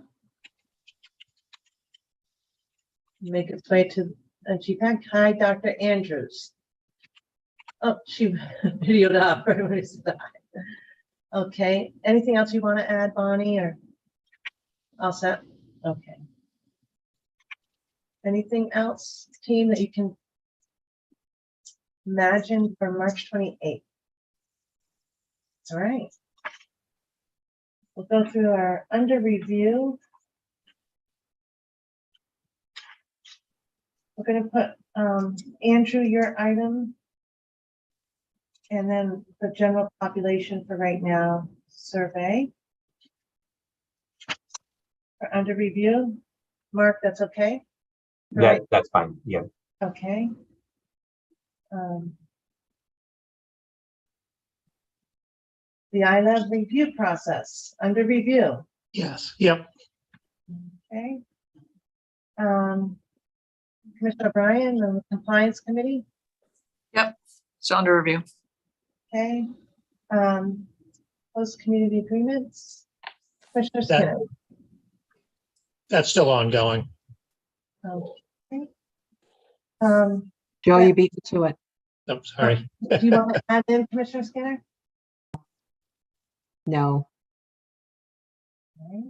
[SPEAKER 1] Make its way to GPAC. Hi, Dr. Andrews. Oh, she videoed up. Everybody's died. Okay, anything else you want to add, Bonnie, or all set? Okay. Anything else, team, that you can imagine for March 28th? All right. We'll go through our under review. We're going to put Andrew, your item, and then the general population for right now. survey. Under review, Mark, that's okay? Right,
[SPEAKER 16] That's fine. Yeah.
[SPEAKER 1] okay. The ILAB review process, under review,
[SPEAKER 8] Yes, yep.
[SPEAKER 1] okay. Commissioner O'Brien, the compliance committee,
[SPEAKER 3] Yep, still under review.
[SPEAKER 1] okay. Host community agreements, Commissioner
[SPEAKER 8] That-
[SPEAKER 1] Skinner.
[SPEAKER 8] That's still ongoing.
[SPEAKER 1] Okay.
[SPEAKER 11] Joe, you beat me to it.
[SPEAKER 8] I'm sorry.
[SPEAKER 1] Do you want to add in Commissioner Skinner?
[SPEAKER 11] No.
[SPEAKER 1] Okay.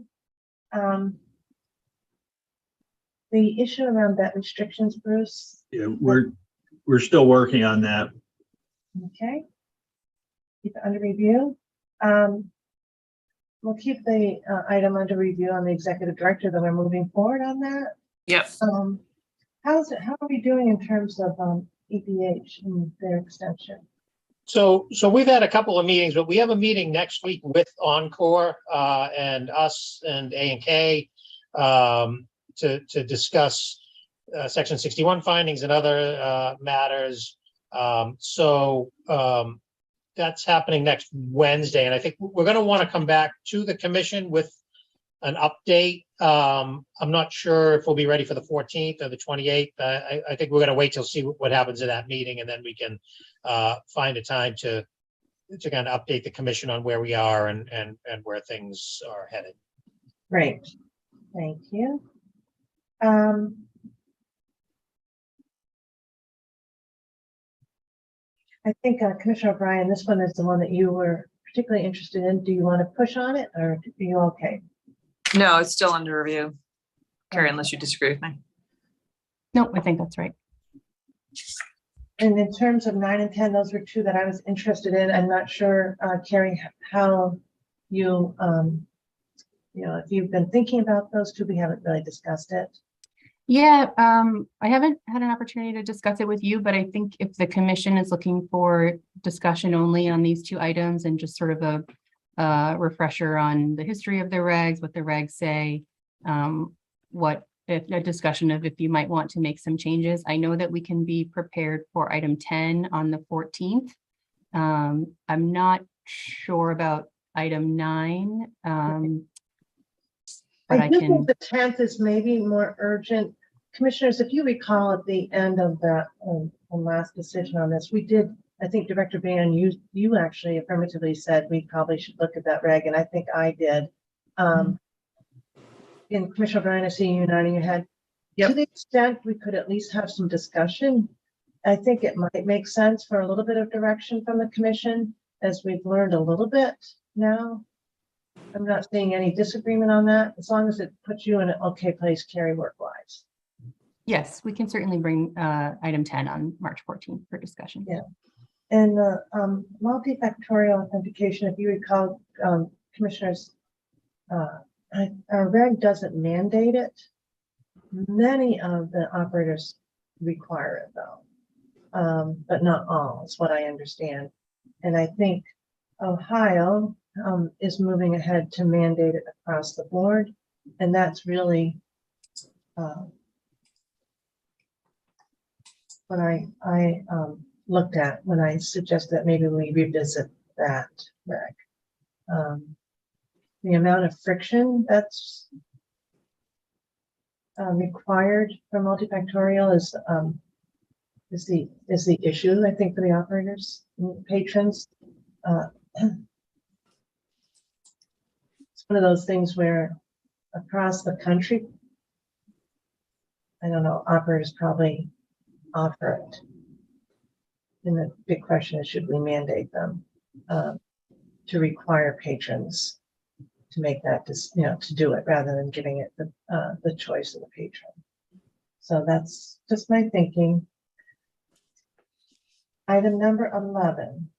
[SPEAKER 1] The issue around bet restrictions, Bruce,
[SPEAKER 18] Yeah, we're still working on that.
[SPEAKER 1] okay. Keep it under review. We'll keep the item under review on the executive director, that we're moving forward on that.
[SPEAKER 3] Yep.
[SPEAKER 1] How are we doing in terms of EBH and their extension?
[SPEAKER 8] So we've had a couple of meetings, but we have a meeting next week with Encore and us and A&K to discuss Section 61 findings and other matters. That's happening next Wednesday, and I think we're going to want to come back to the commission with an update. I'm not sure if we'll be ready for the 14th or the 28th. I think we're going to wait till see what happens in that meeting, and then we can find a time to kind of update the commission on where we are and where things are headed.
[SPEAKER 1] Great, thank you. I think Commissioner O'Brien, this one is the one that you were particularly interested in. Do you want to push on it, or are you okay?
[SPEAKER 3] No, it's still under review. Carrie, unless you disagree with me.
[SPEAKER 6] No, I think that's right.
[SPEAKER 1] And in terms of 9 and 10, those were two that I was interested in. I'm not sure, Carrie, how you, if you've been thinking about those two. We haven't really discussed it.
[SPEAKER 6] Yeah, I haven't had an opportunity to discuss it with you, but I think if the commission is looking for discussion only on these two items and just sort of a refresher on the history of the regs, what the regs say, if a discussion of if you might want to make some changes. I know that we can be prepared for item 10 on the 14th. I'm not sure about item 9. But
[SPEAKER 1] I do think the 10th is maybe more urgent. Commissioners, if you recall at the end of that last decision on this, we did, I think Director Ban, you actually affirmatively said we probably should look at that reg, and I think I did. In Commissioner O'Brien, I see you nodding your head. Yep. To the extent we could at least have some discussion, I think it might make sense for a little bit of direction from the commission, as we've learned a little bit now. I'm not seeing any disagreement on that, as long as it puts you in an okay place, Carrie, work-wise.
[SPEAKER 6] Yes, we can certainly bring item 10 on March 14th for discussion.
[SPEAKER 1] Yeah. And multifactorial authentication, if you recall, commissioners, our reg doesn't mandate it. Many of the operators require it though, but not all, is what I understand. And I think Ohio is moving ahead to mandate it across the board, and that's really what I looked at when I suggested that maybe we revisit that reg. The amount of friction that's required for multifactorial is the issue, I think, for the operators and patrons. It's one of those things where across the country, I don't know, operators probably offer it. And the big question is, should we mandate them to require patrons to make that, to do it rather than giving it the choice of the patron? So that's just my thinking. Item number 11.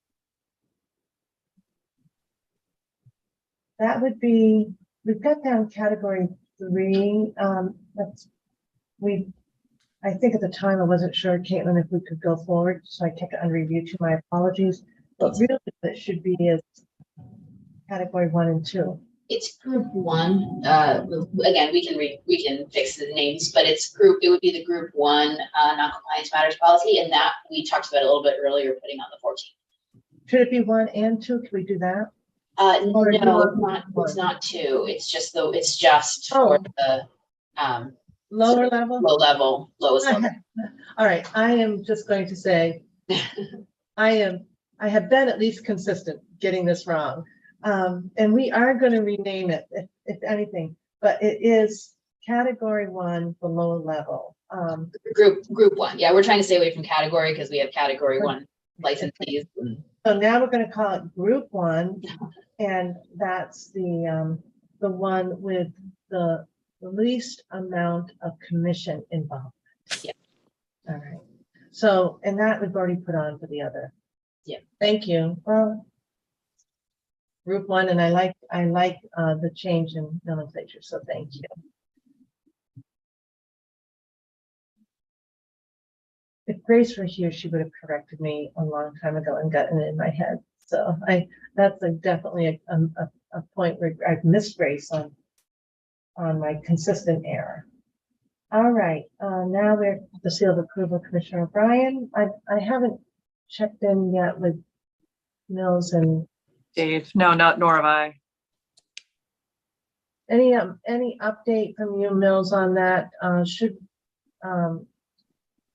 [SPEAKER 1] That would be, we've got down category 3. I think at the time I wasn't sure, Caitlin, if we could go forward, so I took it under review too. My apologies. But really, what it should be is category 1 and 2?
[SPEAKER 7] It's group 1. Again, we can fix the names, but it would be the group 1 non-compliance matters policy, and that we talked about a little bit earlier, putting on the 14th.
[SPEAKER 1] Should it be 1 and 2? Can we do that?
[SPEAKER 7] No,
[SPEAKER 1] Or do you want
[SPEAKER 7] it's
[SPEAKER 1] one?
[SPEAKER 7] not 2. It's just for the
[SPEAKER 1] Lower level?
[SPEAKER 7] low level, lowest level.
[SPEAKER 1] All right, I am just going to say, I have been at least consistent getting this wrong. And we are going to rename it, if anything, but it is category 1, the lower level.
[SPEAKER 7] Group 1. Yeah, we're trying to stay away from category because we have category 1 licensees.
[SPEAKER 1] So now we're going to call it group 1, and that's the one with the least amount of commission involved.
[SPEAKER 7] Yeah.
[SPEAKER 1] All right. So, and that we've already put on for the other.
[SPEAKER 7] Yeah.
[SPEAKER 1] Thank you. Well, group 1, and I like the change in nomenclature. So thank you. If Grace were here, she would have corrected me a long time ago and gotten it in my head. So that's definitely a point where I've missed Grace on my consistent error. All right, now we're at the seal of approval, Commissioner O'Brien. I haven't checked in yet with Mills and
[SPEAKER 3] Dave. No, nor have I.
[SPEAKER 1] any update from you, Mills, on that?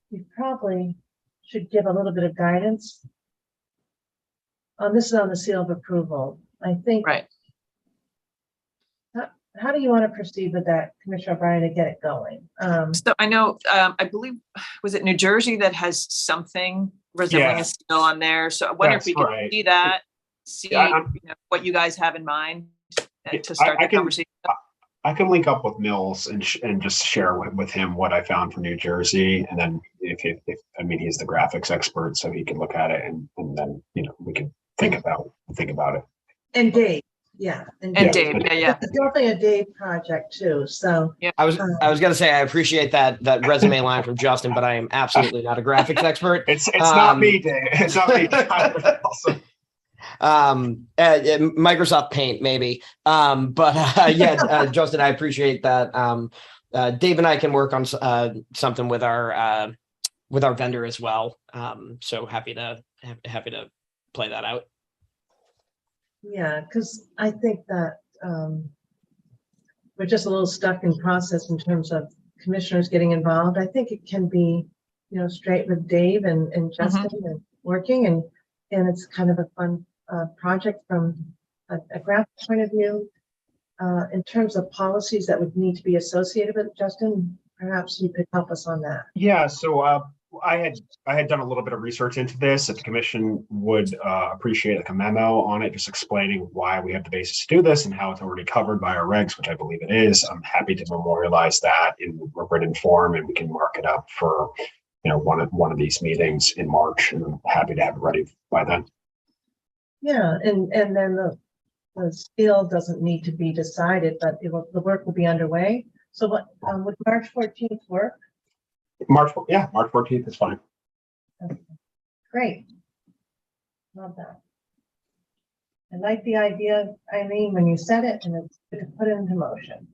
[SPEAKER 1] You probably should give a little bit of guidance. This is on the seal of approval. I think.
[SPEAKER 3] Right.
[SPEAKER 1] How do you want to proceed with that, Commissioner O'Brien, to get it going?
[SPEAKER 3] So I know, I believe, was it New Jersey that has something resembling a seal on there? So I wonder if we can see that, what you guys have in mind to start the conversation.
[SPEAKER 4] I can link up with Mills and just share with him what I found from New Jersey, and then if he's the graphics expert, so he can look at it, and then we can think about it.
[SPEAKER 1] And Dave, yeah.
[SPEAKER 3] And Dave, yeah.
[SPEAKER 1] It's definitely a Dave project too. So
[SPEAKER 3] yeah.
[SPEAKER 20] I was gonna say I appreciate that resume line from Justin, but I am absolutely not a graphics expert.
[SPEAKER 4] It's not me, Dave. It's not me.
[SPEAKER 20] Microsoft Paint maybe, but Justin, I appreciate that. Dave and I can work on something with our vendor as well, so happy to play that out.
[SPEAKER 1] Yeah, because I think that we're just a little stuck in process in terms of commissioners getting involved. I think it can be straight with Dave and Justin and working, and it's kind of a fun project from a graphic point of view. In terms of policies that would need to be associated with it, Justin, perhaps you could help us on that.
[SPEAKER 4] Yeah, so I had done a little bit of research into this. If the commission would appreciate like a memo on it, just explaining why we have the basis to do this and how it's already covered by our regs, which I believe it is. I'm happy to memorialize that in written form, and we can mark it up for one of these meetings in March, and I'm happy to have it ready by then.
[SPEAKER 1] Yeah, and then the seal doesn't need to be decided, but the work will be underway. So what would March 14th work?
[SPEAKER 4] March 14th is fine.
[SPEAKER 1] Okay. Great. Love that. I like the idea, Eileen, when you said it, and it's good to put it into motion.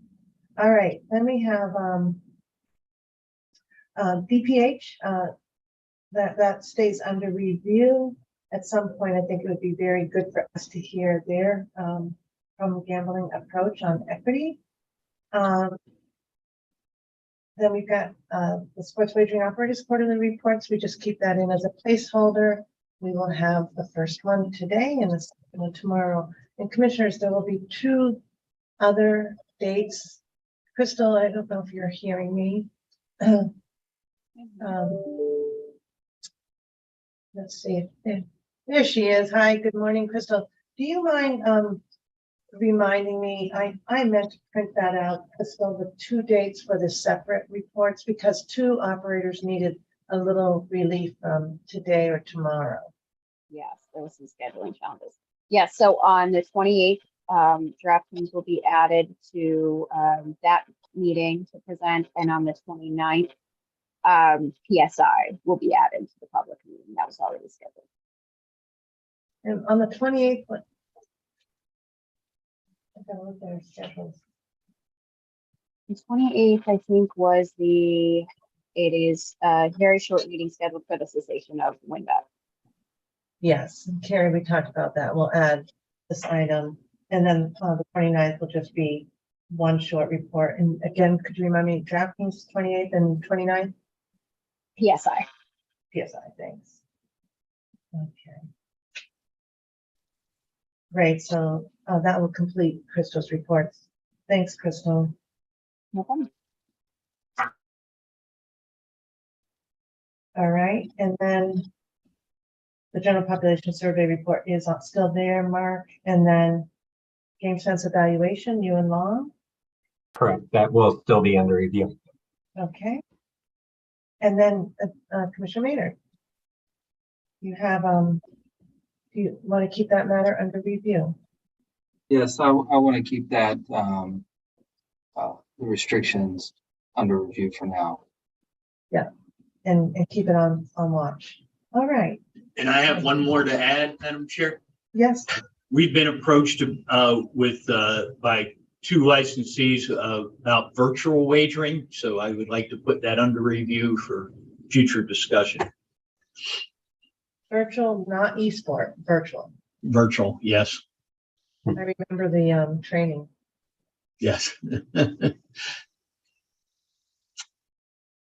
[SPEAKER 1] All right, then we have DPH that stays under review. At some point, I think it would be very good for us to hear their from gambling approach on equity. Then we've got the sports wagering operators quarterly reports. We just keep that in as a placeholder. We will have the first one today and the second one tomorrow. And commissioners, there will be 2 other dates. Crystal, I don't know if you're hearing me. Let's see. There she is. Hi, good morning, Crystal. Do you mind reminding me? I meant to print that out, Crystal, the 2 dates for the separate reports, because 2 operators needed a little relief today or tomorrow.
[SPEAKER 21] Yes, there was some scheduling challenges. Yes, so on the 28th, DraftKings will be added to that meeting to present, and on the 29th, PSI will be added to the public meeting. That was already scheduled.
[SPEAKER 1] And on the 28th, gotta look at our schedules.
[SPEAKER 21] The 28th, I think, was it is a very short meeting scheduled for the cessation of WinBet.
[SPEAKER 1] Yes, Carrie, we talked about that. We'll add this item. And then the 29th will just be one short report. And again, could you remind me, DraftKings 28th and 29th?
[SPEAKER 21] PSI.
[SPEAKER 1] PSI, thanks. Okay. Great, so that will complete Crystal's reports. Thanks, Crystal.
[SPEAKER 21] No problem.
[SPEAKER 1] All right, and then the general population survey report is still there, Mark. And then game sense evaluation, you and Long.
[SPEAKER 16] Correct. That will still be under review.
[SPEAKER 1] Okay. And then Commissioner Maynard, you have, do you want to keep that matter under review?
[SPEAKER 5] Yes, I want to keep that, the restrictions under review for now.
[SPEAKER 1] Yeah, and keep it on watch. All right.
[SPEAKER 18] And I have one more to add, Madam Chair.
[SPEAKER 1] Yes.
[SPEAKER 18] We've been approached by 2 licensees about virtual wagering, so I would like to put that under review for future discussion.
[SPEAKER 1] Virtual, not esport, virtual.
[SPEAKER 18] Virtual, yes,
[SPEAKER 1] I remember the training.
[SPEAKER 18] yes.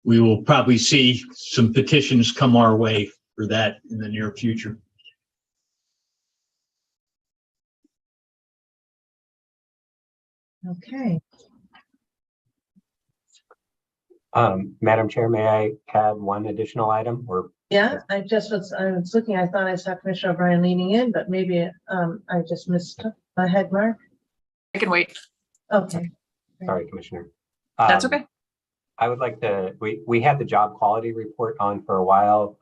[SPEAKER 18] We will probably see some petitions come our way for that in the near future.
[SPEAKER 1] Okay.
[SPEAKER 16] Madam Chair, may I add one additional item or?
[SPEAKER 1] Yeah, I was looking, I thought I saw Commissioner O'Brien leaning in, but maybe I just missed my head, Mark.
[SPEAKER 3] I can wait.
[SPEAKER 1] Okay.
[SPEAKER 16] Sorry, Commissioner.
[SPEAKER 3] That's okay.
[SPEAKER 16] I would like to, we had the job quality report on for a while.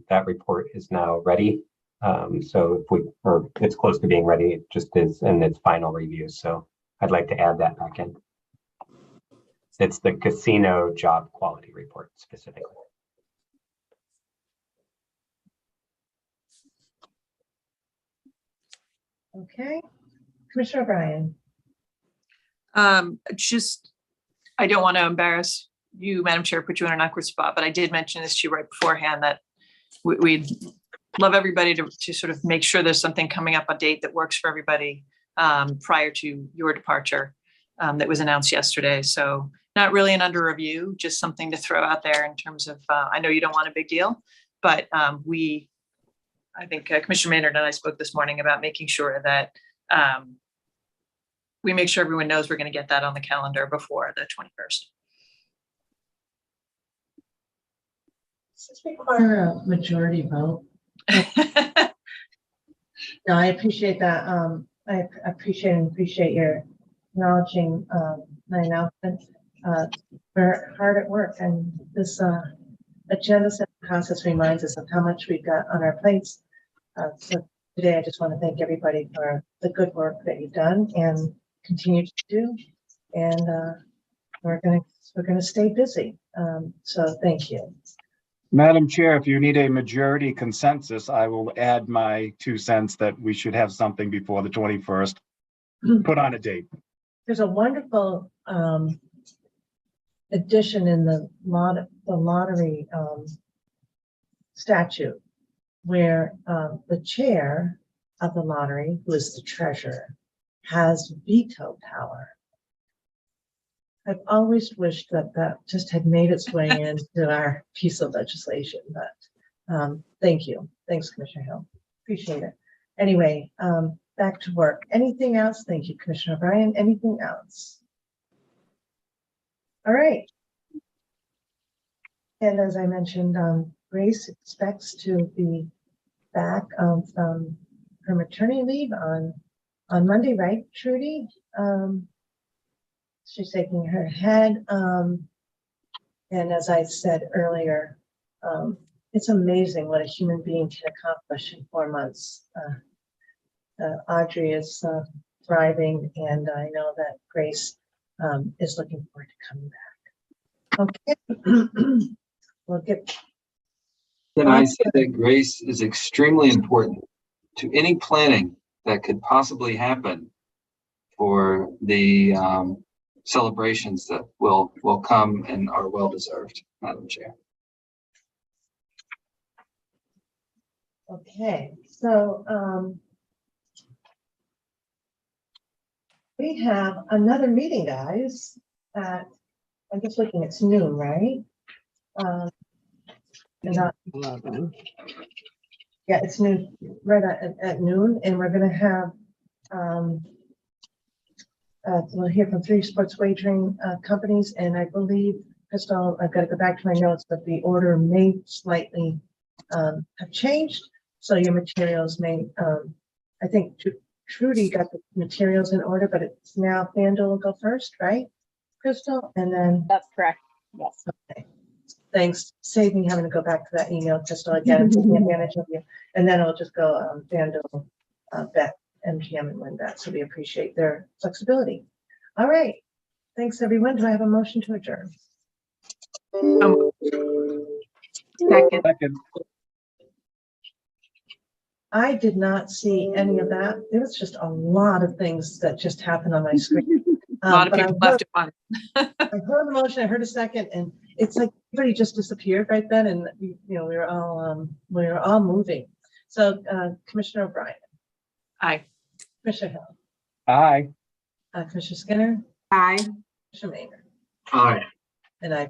[SPEAKER 16] That report is now ready. So it's close to being ready, it just is in its final review. So I'd like to add that back in. It's the casino job quality report specifically.
[SPEAKER 1] Okay. Commissioner O'Brien.
[SPEAKER 3] I don't want to embarrass you, Madam Chair, put you in an awkward spot, but I did mention this to you right beforehand that we'd love everybody to sort of make sure there's something coming up, a date that works for everybody prior to your departure that was announced yesterday. So not really an under review, just something to throw out there in terms of, I know you don't want a big deal, but I think Commissioner Maynard and I spoke this morning about making sure that we make sure everyone knows we're going to get that on the calendar before the 21st.
[SPEAKER 1] Does this require a majority vote? No, I appreciate that. I appreciate your acknowledging my announcement. We're hard at work, and this agenda set process reminds us of how much we've got on our plates. So today, I just want to thank everybody for the good work that you've done and continue to do. And we're gonna stay busy. So thank you.
[SPEAKER 17] Madam Chair, if you need a majority consensus, I will add my 2 cents that we should have something before the 21st. Put on a date.
[SPEAKER 1] There's a wonderful addition in the lottery statute where the chair of the lottery, who is the treasurer, has veto power. I've always wished that just had made its way into our piece of legislation, but thank you. Thanks, Commissioner Hill. Appreciate it. Anyway, back to work. Anything else? Thank you, Commissioner O'Brien. Anything else? All right. And as I mentioned, Grace expects to be back from her maternity leave on Monday, right, Trudy? She's shaking her head. And as I said earlier, it's amazing what a human being can accomplish in 4 months. Audrey is thriving, and I know that Grace is looking forward to coming back. Okay. We'll get.
[SPEAKER 5] Can I say that Grace is extremely important to any planning that could possibly happen for the celebrations that will come and are well deserved, Madam Chair.
[SPEAKER 1] Okay, so we have another meeting, guys. I'm just looking, it's noon, right? Not, yeah, it's noon, right at noon, and we're gonna have we'll hear from 3 sports wagering companies, and I believe, Crystal, I've got to go back to my notes, but the order may slightly have changed. So your materials may, I think Trudy got the materials in order, but it's now FanDuel will go first, right, Crystal? And then.
[SPEAKER 21] That's correct. Yes.
[SPEAKER 1] Okay. Thanks. Save me having to go back to that email, Crystal, again, I'm taking advantage of you. And then it'll just go FanDuel, Bet, MGM, and WinBet. So we appreciate their flexibility. All right. Thanks, everyone. Do I have a motion to adjourn?
[SPEAKER 14] Second.
[SPEAKER 1] I did not see any of that. There was just a lot of things that just happened on my screen.
[SPEAKER 3] A lot of
[SPEAKER 1] But
[SPEAKER 3] people left it on.
[SPEAKER 1] I heard the motion, I heard a second, and it's like everybody just disappeared right then, and we were all moving. So Commissioner O'Brien.
[SPEAKER 3] Aye.
[SPEAKER 1] Commissioner Hill.
[SPEAKER 17] Aye.
[SPEAKER 1] Commissioner Skinner.
[SPEAKER 11] Aye.
[SPEAKER 1] Commissioner Maynard.
[SPEAKER 18] Aye.
[SPEAKER 1] And I